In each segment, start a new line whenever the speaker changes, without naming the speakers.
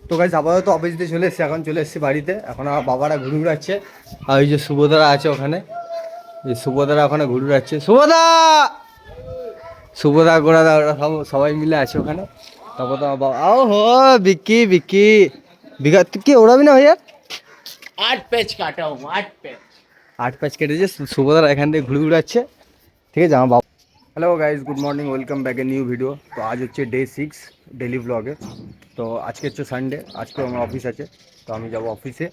তো গাইস আপাতত অফিস দিয়ে চলে এসেছি, এখন চলে এসেছি বাড়িতে। এখন আমার বাবারা ঘুরে ঘুরাচ্ছে, আর ওই যে শুভদারা আছে ওখানে, এই শুভদারা ওখানে ঘুরে ঘুরাচ্ছে। শুভদা শুভদা গোড়াদা ওরা সবাই মিলে আছে ওখানে। তারপর তো আমার বাবা আও হো বিক্কি বিক্কি বিঘা তুই কি ওড়াবি না ভাইয়া?
8 पैच काटा हूँ 8 पैच।
8 প্যাচ কেটেছে, শুভদারা এখান থেকে ঘুরে ঘুরাচ্ছে। ঠিক আছে আমার বাবা। Hello guys, good morning, welcome back a new video. তো আজ হচ্ছে ডে 6 ডেলি ব্লগে। তো আজকে হচ্ছে সানডে, আজকে আমার অফিস আছে, তো আমি যাব অফিসে।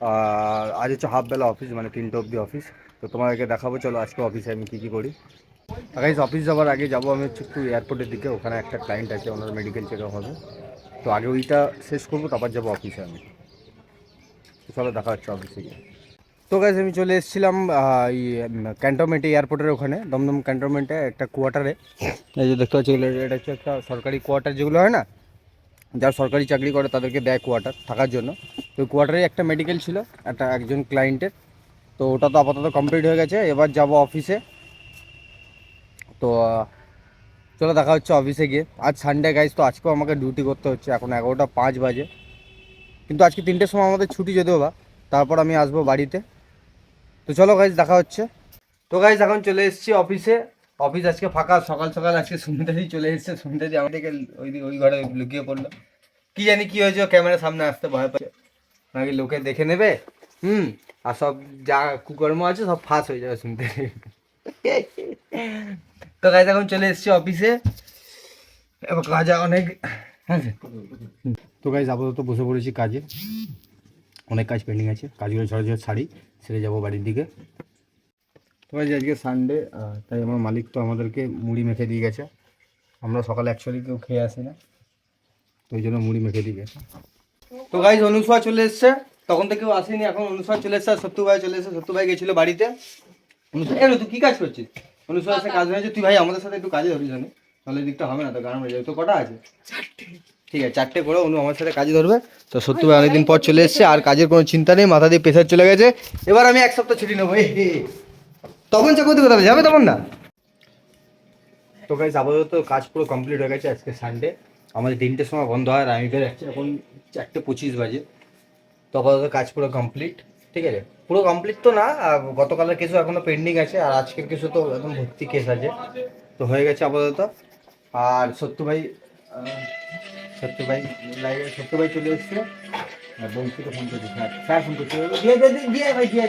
আর আজ হচ্ছে হাফ বেলা অফিস, মানে 3টে অবধি অফিস। তো তোমাদেরকে দেখাবো, চলো আজকে অফিসে আমি কী কী করি। গাইজ অফিস যাওয়ার আগে যাবো আমি হচ্ছে একটু এয়ারপোর্টের দিকে, ওখানে একটা ক্লায়েন্ট আছে, ওনার মেডিকেল চেক আপ হবে। তো আগে ওইটা শেষ করবো, তারপর যাবো অফিসে আমি। তো চলো দেখা হচ্ছে অফিসে গিয়ে। তো গাইজ আমি চলে এসেছিলাম এই ক্যান্টনমেন্টে, এয়ারপোর্টের ওখানে, দমদম ক্যান্টনমেন্টে একটা কোয়ার্টারে। এই যে দেখতে পাচ্ছি, এটা হচ্ছে একটা সরকারি কোয়ার্টার, যেগুলো হয় না, যারা সরকারি চাকরি করে তাদেরকে দেয় কোয়ার্টার থাকার জন্য। তো কোয়ার্টারে একটা মেডিকেল ছিল একজন ক্লায়েন্টের। তো ওটা তো আপাতত কমপ্লিট হয়ে গেছে, এবার যাব অফিসে। তো চলো দেখা হচ্ছে অফিসে গিয়ে। আজ সানডে গাইজ, তো আজকেও আমাকে ডিউটি করতে হচ্ছে। এখন 11টা 5 বাজে, কিন্তু আজকে 3টের সময় আমাদের ছুটি যদিও বা, তারপর আমি আসবো বাড়িতে। তো চলো গাইজ দেখা হচ্ছে। তো গাইজ এখন চলে এসেছি অফিসে। অফিস আজকে ফাঁকা, সকাল সকাল আজকে সুমিতাদি চলে এসেছে। সুমিতাদি আমাদেরকে ওই ঘরে লুকিয়ে পড়লো, কি জানি কি হয়েছে, ক্যামেরার সামনে আসতে ভয় পাচ্ছে নাকি লোকে দেখে নেবে। আর সব যা কুকর্ম আছে সব ফাঁস হয়ে যাবে শুনতে। তো গাইজ এখন চলে এসেছি অফিসে, এবার কাজ অনেক। হ্যাঁ তো গাইজ আপাতত বসে পড়েছি কাজে, অনেক কাজ পেন্ডিং আছে, কাজগুলো ঝড় ছাড়ি, সেরে যাবো বাড়ির দিকে। তো গাইজ আজকে সানডে, তাই আমার মালিক তো আমাদেরকে মুড়ি মেখে দিয়ে গেছে। আমরা সকালে অ্যাকচুয়ালি কেউ খেয়ে আসি না, তো ওই জন্য মুড়ি মেখে দিয়ে গেছে। তো গাইজ অনুসোয়া চলে এসছে, তখন তো কেউ আসেনি, এখন অনুসোয়া চলে এসছে আর সত্তু ভাই চলে এসছে। সত্তু ভাই গেছিলো বাড়িতে। অনুসোয়া তুই কী কাজ করছিস? অনুসোয়া এসে কাজ হয়েছে, তুই ভাই আমাদের সাথে একটু কাজে ধরিস জানি, তাহলে দিকটা হবে না, তো গান হয়ে যাবে। তো কটা আছে? 4টে। ঠিক আছে, 4টে করে অনু আমার সাথে কাজে ধরবে। তো সত্তু ভাই অনেকদিন পর চলে এসছে, আর কাজের কোনো চিন্তা নেই, মাথা দিয়ে প্রেশার চলে গেছে। এবার আমি 1 সপ্তাহ ছুটি নেবো। তখন চাকরি কোথাও যাবে, তখন না। তো গাইজ আপাতত কাজ পুরো কমপ্লিট হয়ে গেছে। আজকে সানডে, আমাদের 3টের সময় বন্ধ হয়, আর আমি বেরোচ্ছি এখন 4টে 25 বাজে। তো আপাতত কাজ পুরো কমপ্লিট। ঠিক আছে, পুরো কমপ্লিট তো না, গতকালের কেসও এখনও পেন্ডিং আছে, আর আজকের কেসও তো একদম ভর্তি কেস আছে। তো হয়ে গেছে আপাতত। আর সত্য ভাই সত্য ভাই সত্য ভাই চলে এসছে। বংশীকে ফোন করছি, স্যার ফোন করছে, দিয়ে ভাই দিয়ে।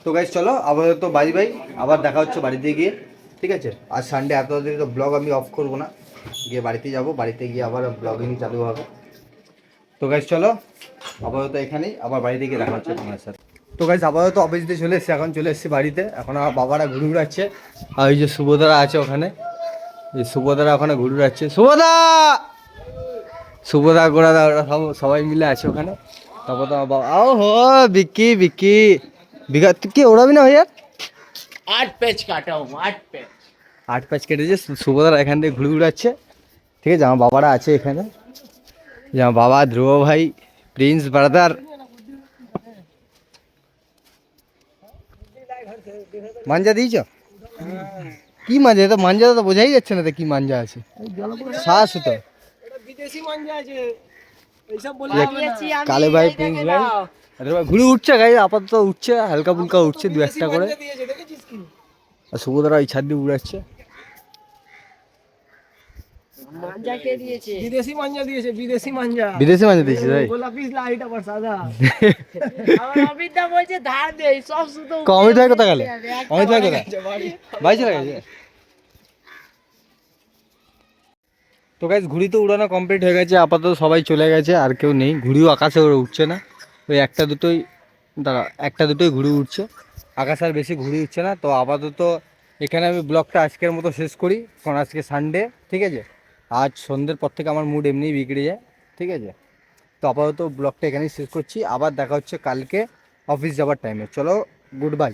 তো গাইজ চলো আপাতত বাড়ি ভাই, আবার দেখা হচ্ছে বাড়িতে গিয়ে। ঠিক আছে, আজ সানডে, এত তাড়াতাড়ি তো ব্লগ আমি অফ করবো না, গিয়ে বাড়িতে যাব, বাড়িতে গিয়ে আবার ব্লগিং চালু হবে। তো গাইজ চলো আপাতত এখানেই, আবার বাড়িতে গিয়ে দেখা হচ্ছে তোমার সাথে। তো গাইজ আপাতত অফিস দিয়ে চলে এসেছি, এখন চলে এসেছি বাড়িতে। এখন আমার বাবারা ঘুরে ঘুরাচ্ছে, আর ওই যে শুভদারা আছে ওখানে, এই শুভদারা ওখানে ঘুরে ঘুরাচ্ছে। শুভদা গোড়াদা ওরা সবাই মিলে আছে ওখানে। তারপর তো আমার বাবা আও হো বিক্কি বিক্কি বিঘা তুই কি ওড়াবি না ভাইয়া?
8 पैच काटा हूँ 8 पैच।
8 প্যাচ কেটেছে, শুভদারা এখান থেকে ঘুরে ঘুরাচ্ছে। ঠিক আছে, আমার বাবারা আছে এখানে, যে আমার বাবা, ধ্রুব ভাই, প্রিন্স ব্রাদার। মাঞ্জা দিয়েছ? কি মাঞ্জা? তো মাঞ্জা তো বোঝাই যাচ্ছে না, তো কি মাঞ্জা আছে, শ্বাস তো
বিদেশি মাঞ্জা আছে, এইসব বলে
কালে ভাই, প্রিন্স ভাই, ঘুরে উঠছে গাইজ, আপাতত উঠছে, হালকা ফুলকা উঠছে 2-1টা করে।
দিয়েছে, দেখেছিস কি?
আর শুভদারা ওই ছাদ দিয়ে উড়াচ্ছে।
মাঞ্জা কে দিয়েছে?
বিদেশি মাঞ্জা দিয়েছে, বিদেশি মাঞ্জা।
বিদেশি মাঞ্জা দিয়েছিস ভাই?
গোলাপি লাইট আবার সাদা।
আমার অমিতদা বলছে ধার দে, সব শুধু
অমিত ভাই কোথা গেলে? অমিত ভাই কোথায়? বাড়ি চলে গেছে। তো গাইজ ঘুড়ি তো উড়ানো কমপ্লিট হয়ে গেছে, আপাতত সবাই চলে গেছে, আর কেউ নেই। ঘুড়িও আকাশে ওরা উঠছে না, ওই একটা দুটোই ঘুড়ি উঠছে, আকাশ আর বেশি ঘুড়ি উঠছে না। তো আপাতত এখানে আমি ব্লগটা আজকের মতো শেষ করি, কারণ আজকে সানডে। ঠিক আছে, আজ সন্ধ্যের পর থেকে আমার মুড এমনিই বিগড়ে যায়। ঠিক আছে, তো আপাতত ব্লগটা এখানেই শেষ করছি, আবার দেখা হচ্ছে কালকে অফিস যাওয়ার টাইমে। চলো, গুড বাই।